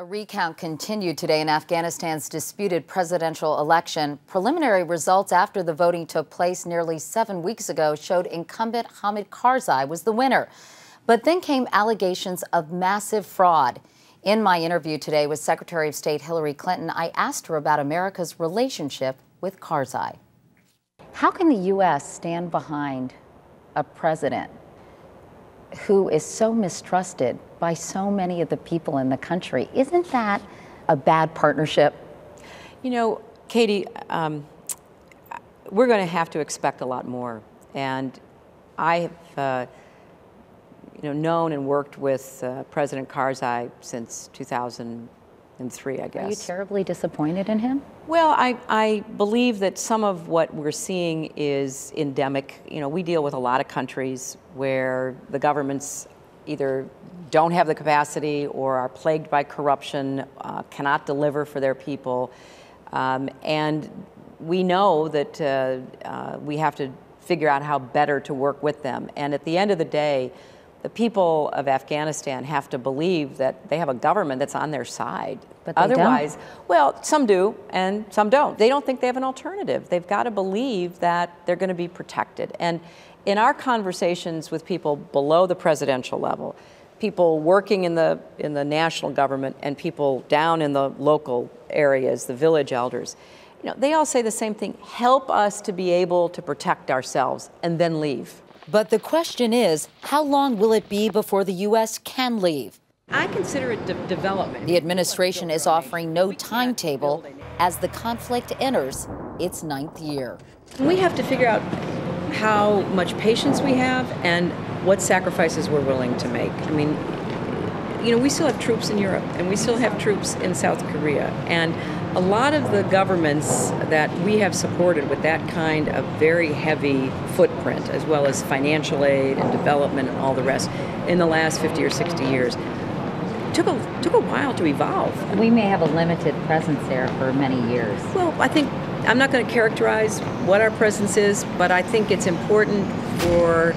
A recount continued today in Afghanistan's disputed presidential election. Preliminary results after the voting took place nearly 7 weeks ago showed incumbent Hamid Karzai was the winner. But then came allegations of massive fraud. In my interview today with Secretary of State Hillary Clinton, I asked her about America's relationship with Karzai. How can the U.S. stand behind a president who is so mistrusted by so many of the people in the country? Isn't that a bad partnership? You know, Katie, we're going to have to expect a lot more. And I have known and worked with President Karzai since 2003, I guess. Are you terribly disappointed in him? Well, I believe that some of what we're seeing is endemic. You know, we deal with a lot of countries where the governments either don't have the capacity or are plagued by corruption, cannot deliver for their people. And we know that we have to figure out how better to work with them. And at the end of the day, the people of Afghanistan have to believe that they have a government that's on their side. But they Otherwise, don't. Well, some do and some don't. They don't think they have an alternative. They've got to believe that they're going to be protected. And in our conversations with people below the presidential level, people working in the national government and people down in the local areas, the village elders, you know, they all say the same thing: help us to be able to protect ourselves and then leave. But the question is, how long will it be before the U.S. can leave? I consider it development. The administration is offering no timetable as the conflict enters its 9th year. We have to figure out how much patience we have and what sacrifices we're willing to make. I mean, you know, we still have troops in Europe and we still have troops in South Korea. And a lot of the governments that we have supported with that kind of very heavy footprint, as well as financial aid and development and all the rest, in the last 50 or 60 years, took a while to evolve. We may have a limited presence there for many years. Well, I think, I'm not going to characterize what our presence is, but I think it's important for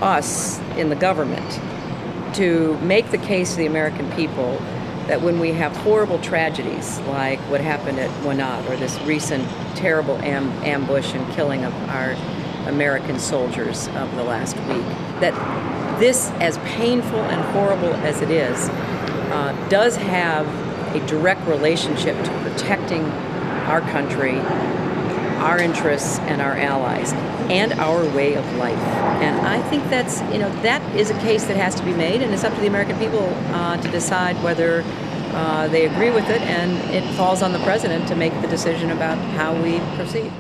us in the government to make the case to the American people that when we have horrible tragedies like what happened at Wanat, or this recent terrible ambush and killing of our American soldiers of the last week, that this, as painful and horrible as it is, does have a direct relationship to protecting our country, our interests, and our allies, and our way of life. And I think that's, you know, that is a case that has to be made, and it's up to the American people to decide whether they agree with it, and it falls on the president to make the decision about how we proceed.